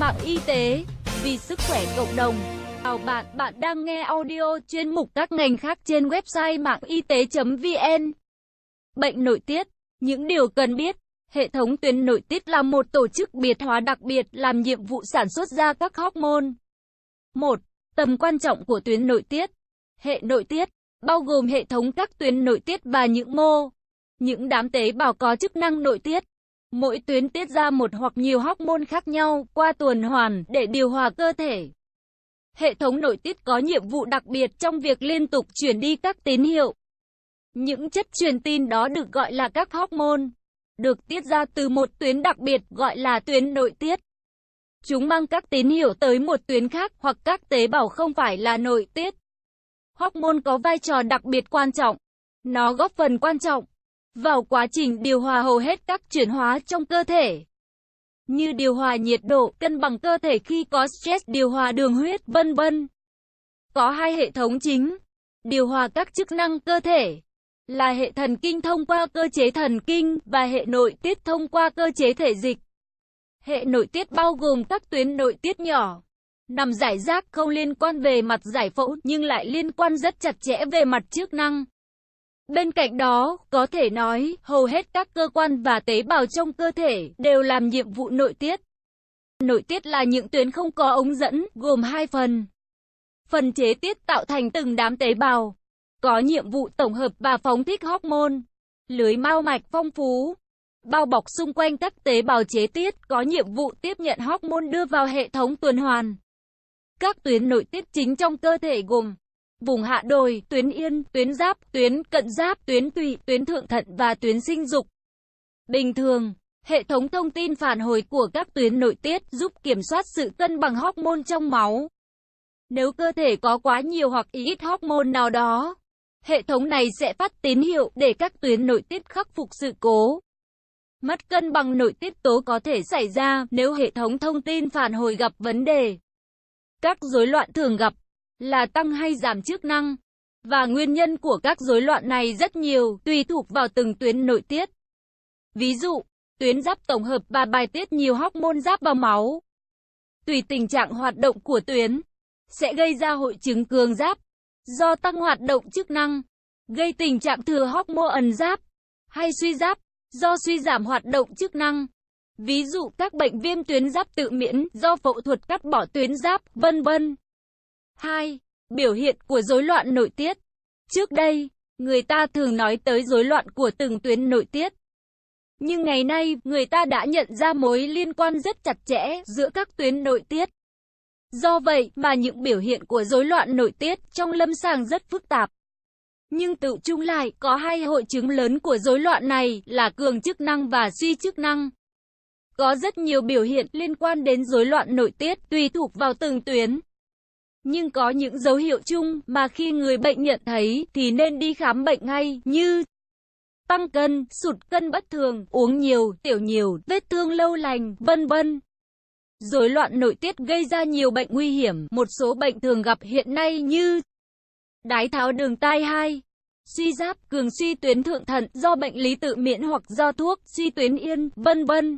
mạng y tế, vì sức khỏe cộng đồng. Chào bạn, bạn đang nghe audio chuyên mục các ngành khác trên website mạng y tế.vn. Bệnh nội tiết, những điều cần biết. Hệ thống tuyến nội tiết là một tổ chức biệt hóa đặc biệt làm nhiệm vụ sản xuất ra các hormone. 1. Tầm quan trọng của tuyến nội tiết. Hệ nội tiết bao gồm hệ thống các tuyến nội tiết và những đám tế bào có chức năng nội tiết. Mỗi tuyến tiết ra một hoặc nhiều hormone khác nhau qua tuần hoàn để điều hòa cơ thể. Hệ thống nội tiết có nhiệm vụ đặc biệt trong việc liên tục truyền đi các tín hiệu. Những chất truyền tin đó được gọi là các hormone, được tiết ra từ một tuyến đặc biệt gọi là tuyến nội tiết. Chúng mang các tín hiệu tới một tuyến khác hoặc các tế bào không phải là nội tiết. Hormone có vai trò đặc biệt quan trọng. Nó góp phần quan trọng vào quá trình điều hòa hầu hết các chuyển hóa trong cơ thể, như điều hòa nhiệt độ, cân bằng cơ thể khi có stress, điều hòa đường huyết, vân vân. Có hai hệ thống chính điều hòa các chức năng cơ thể là hệ thần kinh thông qua cơ chế thần kinh và hệ nội tiết thông qua cơ chế thể dịch. Hệ nội tiết bao gồm các tuyến nội tiết nhỏ, nằm rải rác không liên quan về mặt giải phẫu nhưng lại liên quan rất chặt chẽ về mặt chức năng. Bên cạnh đó, có thể nói, hầu hết các cơ quan và tế bào trong cơ thể đều làm nhiệm vụ nội tiết. Nội tiết là những tuyến không có ống dẫn, gồm hai phần. Phần chế tiết tạo thành từng đám tế bào, có nhiệm vụ tổng hợp và phóng thích hormone. Lưới mao mạch phong phú, bao bọc xung quanh các tế bào chế tiết, có nhiệm vụ tiếp nhận hormone đưa vào hệ thống tuần hoàn. Các tuyến nội tiết chính trong cơ thể gồm vùng hạ đồi, tuyến yên, tuyến giáp, tuyến cận giáp, tuyến tụy, tuyến thượng thận và tuyến sinh dục. Bình thường, hệ thống thông tin phản hồi của các tuyến nội tiết giúp kiểm soát sự cân bằng hormone trong máu. Nếu cơ thể có quá nhiều hoặc ít hormone nào đó, hệ thống này sẽ phát tín hiệu để các tuyến nội tiết khắc phục sự cố. Mất cân bằng nội tiết tố có thể xảy ra nếu hệ thống thông tin phản hồi gặp vấn đề. Các rối loạn thường gặp là tăng hay giảm chức năng, và nguyên nhân của các rối loạn này rất nhiều, tùy thuộc vào từng tuyến nội tiết. Ví dụ, tuyến giáp tổng hợp và bài tiết nhiều hormone giáp vào máu. Tùy tình trạng hoạt động của tuyến, sẽ gây ra hội chứng cường giáp, do tăng hoạt động chức năng, gây tình trạng thừa hormone ẩn giáp, hay suy giáp, do suy giảm hoạt động chức năng. Ví dụ các bệnh viêm tuyến giáp tự miễn do phẫu thuật cắt bỏ tuyến giáp, vân vân. 2. Biểu hiện của rối loạn nội tiết. Trước đây, người ta thường nói tới rối loạn của từng tuyến nội tiết. Nhưng ngày nay, người ta đã nhận ra mối liên quan rất chặt chẽ giữa các tuyến nội tiết. Do vậy mà những biểu hiện của rối loạn nội tiết trong lâm sàng rất phức tạp. Nhưng tự chung lại, có hai hội chứng lớn của rối loạn này là cường chức năng và suy chức năng. Có rất nhiều biểu hiện liên quan đến rối loạn nội tiết tùy thuộc vào từng tuyến. Nhưng có những dấu hiệu chung mà khi người bệnh nhận thấy thì nên đi khám bệnh ngay, như tăng cân, sụt cân bất thường, uống nhiều, tiểu nhiều, vết thương lâu lành, vân vân. Rối loạn nội tiết gây ra nhiều bệnh nguy hiểm, một số bệnh thường gặp hiện nay như đái tháo đường type 2, suy giáp, cường suy tuyến thượng thận do bệnh lý tự miễn hoặc do thuốc, suy tuyến yên, vân vân.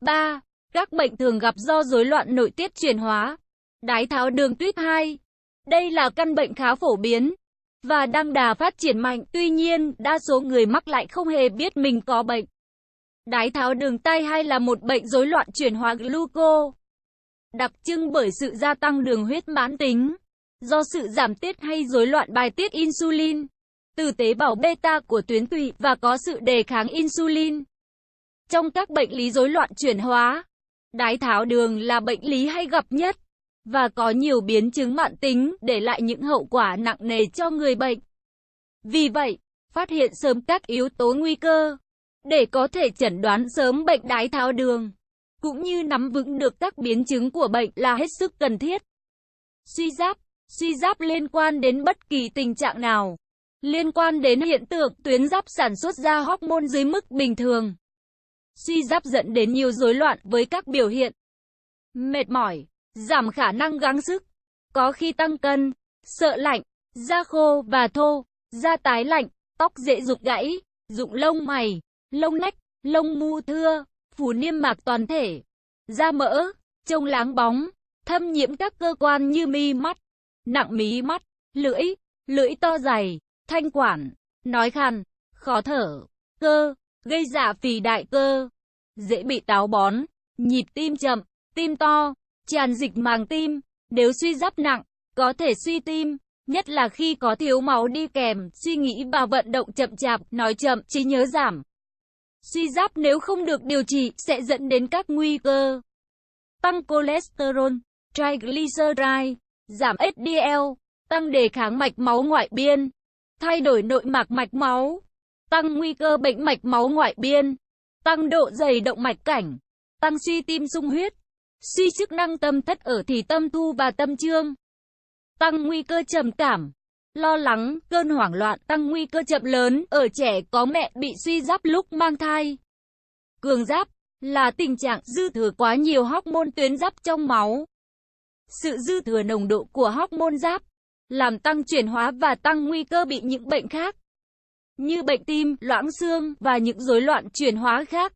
3. Các bệnh thường gặp do rối loạn nội tiết chuyển hóa. Đái tháo đường type 2. Đây là căn bệnh khá phổ biến và đang đà phát triển mạnh, tuy nhiên, đa số người mắc lại không hề biết mình có bệnh. Đái tháo đường type 2 là một bệnh rối loạn chuyển hóa gluco, đặc trưng bởi sự gia tăng đường huyết mãn tính, do sự giảm tiết hay rối loạn bài tiết insulin từ tế bào beta của tuyến tụy và có sự đề kháng insulin. Trong các bệnh lý rối loạn chuyển hóa, đái tháo đường là bệnh lý hay gặp nhất và có nhiều biến chứng mãn tính, để lại những hậu quả nặng nề cho người bệnh. Vì vậy, phát hiện sớm các yếu tố nguy cơ để có thể chẩn đoán sớm bệnh đái tháo đường, cũng như nắm vững được các biến chứng của bệnh là hết sức cần thiết. Suy giáp liên quan đến bất kỳ tình trạng nào, liên quan đến hiện tượng tuyến giáp sản xuất ra hormone dưới mức bình thường. Suy giáp dẫn đến nhiều rối loạn với các biểu hiện mệt mỏi, giảm khả năng gắng sức, có khi tăng cân, sợ lạnh, da khô và thô, da tái lạnh, tóc dễ rụng gãy, rụng lông mày, lông nách, lông mu thưa, phủ niêm mạc toàn thể, da mỡ, trông láng bóng, thâm nhiễm các cơ quan như mi mắt, nặng mí mắt, lưỡi to dày, thanh quản, nói khàn, khó thở, cơ, gây dạ phì đại cơ, dễ bị táo bón, nhịp tim chậm, tim to, tràn dịch màng tim. Nếu suy giáp nặng, có thể suy tim, nhất là khi có thiếu máu đi kèm, suy nghĩ và vận động chậm chạp, nói chậm, trí nhớ giảm. Suy giáp nếu không được điều trị sẽ dẫn đến các nguy cơ tăng cholesterol, triglyceride, giảm HDL, tăng đề kháng mạch máu ngoại biên, thay đổi nội mạc mạch máu, tăng nguy cơ bệnh mạch máu ngoại biên, tăng độ dày động mạch cảnh, tăng suy tim sung huyết, suy chức năng tâm thất ở thì tâm thu và tâm trương, tăng nguy cơ trầm cảm, lo lắng, cơn hoảng loạn, tăng nguy cơ chậm lớn ở trẻ có mẹ bị suy giáp lúc mang thai. Cường giáp là tình trạng dư thừa quá nhiều hormone tuyến giáp trong máu. Sự dư thừa nồng độ của hormone giáp làm tăng chuyển hóa và tăng nguy cơ bị những bệnh khác như bệnh tim, loãng xương và những rối loạn chuyển hóa khác.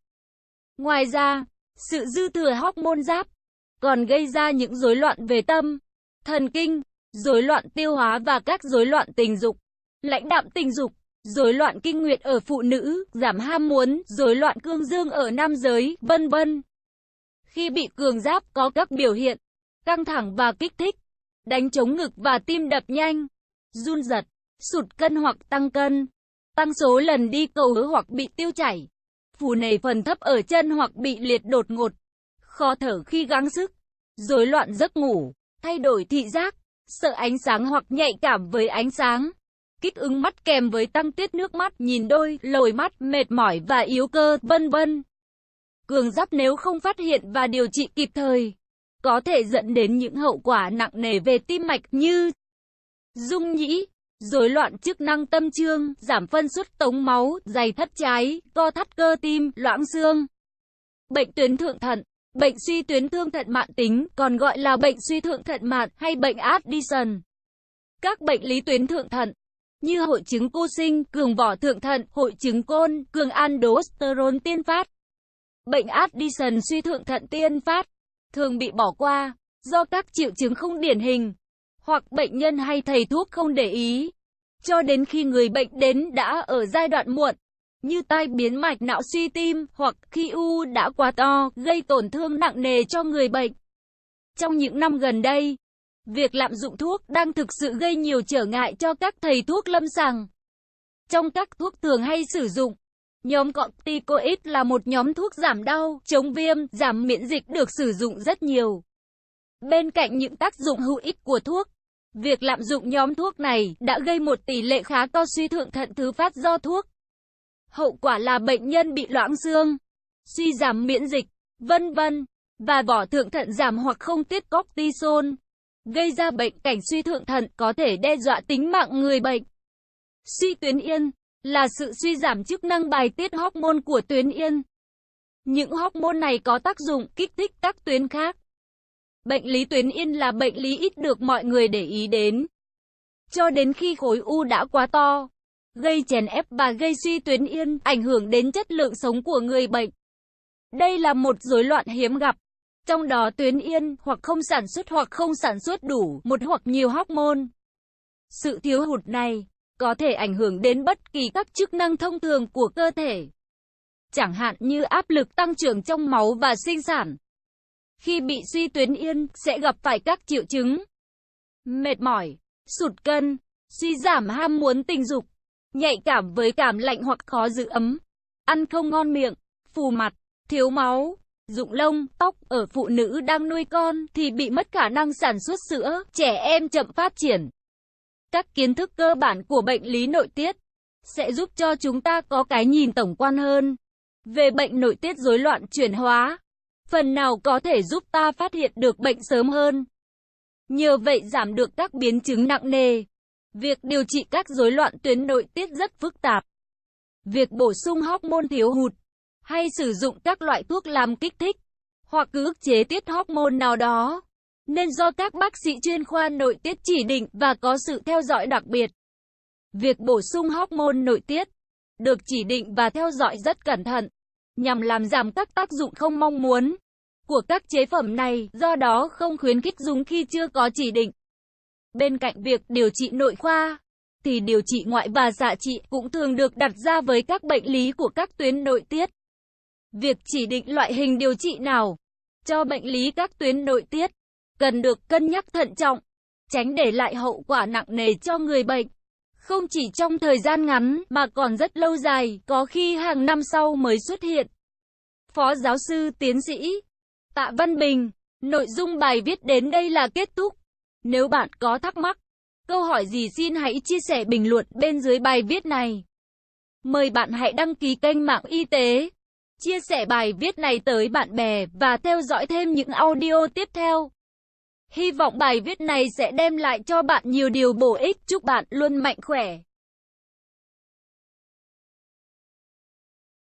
Ngoài ra, sự dư thừa hormone giáp còn gây ra những rối loạn về tâm, thần kinh, rối loạn tiêu hóa và các rối loạn tình dục, lãnh đạm tình dục, rối loạn kinh nguyệt ở phụ nữ, giảm ham muốn, rối loạn cương dương ở nam giới, vân vân. Khi bị cường giáp có các biểu hiện căng thẳng và kích thích, đánh trống ngực và tim đập nhanh, run rẩy, sụt cân hoặc tăng cân, tăng số lần đi cầu hoặc bị tiêu chảy, phù nề phần thấp ở chân hoặc bị liệt đột ngột, khó thở khi gắng sức, rối loạn giấc ngủ, thay đổi thị giác, sợ ánh sáng hoặc nhạy cảm với ánh sáng, kích ứng mắt kèm với tăng tiết nước mắt, nhìn đôi, lồi mắt, mệt mỏi và yếu cơ, vân vân. Cường giáp nếu không phát hiện và điều trị kịp thời, có thể dẫn đến những hậu quả nặng nề về tim mạch như rung nhĩ, rối loạn chức năng tâm trương, giảm phân xuất tống máu, dày thất trái, co thắt cơ tim, loãng xương. Bệnh tuyến thượng thận. Bệnh suy tuyến thượng thận mãn tính, còn gọi là bệnh suy thượng thận mạn hay bệnh Addison. Các bệnh lý tuyến thượng thận, như hội chứng Cushing, cường vỏ thượng thận, hội chứng Côn, cường aldosterone tiên phát. Bệnh Addison suy thượng thận tiên phát, thường bị bỏ qua, do các triệu chứng không điển hình, hoặc bệnh nhân hay thầy thuốc không để ý, cho đến khi người bệnh đến đã ở giai đoạn muộn, như tai biến mạch não suy tim, hoặc khi u đã quá to, gây tổn thương nặng nề cho người bệnh. Trong những năm gần đây, việc lạm dụng thuốc đang thực sự gây nhiều trở ngại cho các thầy thuốc lâm sàng. Trong các thuốc thường hay sử dụng, nhóm corticoid là một nhóm thuốc giảm đau, chống viêm, giảm miễn dịch được sử dụng rất nhiều. Bên cạnh những tác dụng hữu ích của thuốc, việc lạm dụng nhóm thuốc này đã gây một tỷ lệ khá cao suy thượng thận thứ phát do thuốc. Hậu quả là bệnh nhân bị loãng xương, suy giảm miễn dịch, vân vân, và vỏ thượng thận giảm hoặc không tiết cortisol, gây ra bệnh cảnh suy thượng thận có thể đe dọa tính mạng người bệnh. Suy tuyến yên là sự suy giảm chức năng bài tiết hormone của tuyến yên. Những hormone này có tác dụng kích thích các tuyến khác. Bệnh lý tuyến yên là bệnh lý ít được mọi người để ý đến, cho đến khi khối u đã quá to, gây chèn ép và gây suy tuyến yên, ảnh hưởng đến chất lượng sống của người bệnh. Đây là một rối loạn hiếm gặp, trong đó tuyến yên hoặc không sản xuất đủ một hoặc nhiều hormone. Sự thiếu hụt này có thể ảnh hưởng đến bất kỳ các chức năng thông thường của cơ thể, chẳng hạn như áp lực tăng trưởng trong máu và sinh sản. Khi bị suy tuyến yên, sẽ gặp phải các triệu chứng mệt mỏi, sụt cân, suy giảm ham muốn tình dục, nhạy cảm với cảm lạnh hoặc khó giữ ấm, ăn không ngon miệng, phù mặt, thiếu máu, rụng lông, tóc. Ở phụ nữ đang nuôi con thì bị mất khả năng sản xuất sữa, trẻ em chậm phát triển. Các kiến thức cơ bản của bệnh lý nội tiết sẽ giúp cho chúng ta có cái nhìn tổng quan hơn về bệnh nội tiết rối loạn chuyển hóa, phần nào có thể giúp ta phát hiện được bệnh sớm hơn. Nhờ vậy giảm được các biến chứng nặng nề. Việc điều trị các rối loạn tuyến nội tiết rất phức tạp. Việc bổ sung hormone thiếu hụt, hay sử dụng các loại thuốc làm kích thích, hoặc ức chế tiết hormone nào đó, nên do các bác sĩ chuyên khoa nội tiết chỉ định và có sự theo dõi đặc biệt. Việc bổ sung hormone nội tiết được chỉ định và theo dõi rất cẩn thận, nhằm làm giảm các tác dụng không mong muốn của các chế phẩm này, do đó không khuyến khích dùng khi chưa có chỉ định. Bên cạnh việc điều trị nội khoa, thì điều trị ngoại và xạ trị cũng thường được đặt ra với các bệnh lý của các tuyến nội tiết. Việc chỉ định loại hình điều trị nào cho bệnh lý các tuyến nội tiết cần được cân nhắc thận trọng, tránh để lại hậu quả nặng nề cho người bệnh. Không chỉ trong thời gian ngắn mà còn rất lâu dài, có khi hàng năm sau mới xuất hiện. Phó giáo sư tiến sĩ Tạ Văn Bình. Nội dung bài viết đến đây là kết thúc. Nếu bạn có thắc mắc, câu hỏi gì xin hãy chia sẻ bình luận bên dưới bài viết này. Mời bạn hãy đăng ký kênh Mạng Y tế, chia sẻ bài viết này tới bạn bè và theo dõi thêm những audio tiếp theo. Hy vọng bài viết này sẽ đem lại cho bạn nhiều điều bổ ích. Chúc bạn luôn mạnh khỏe.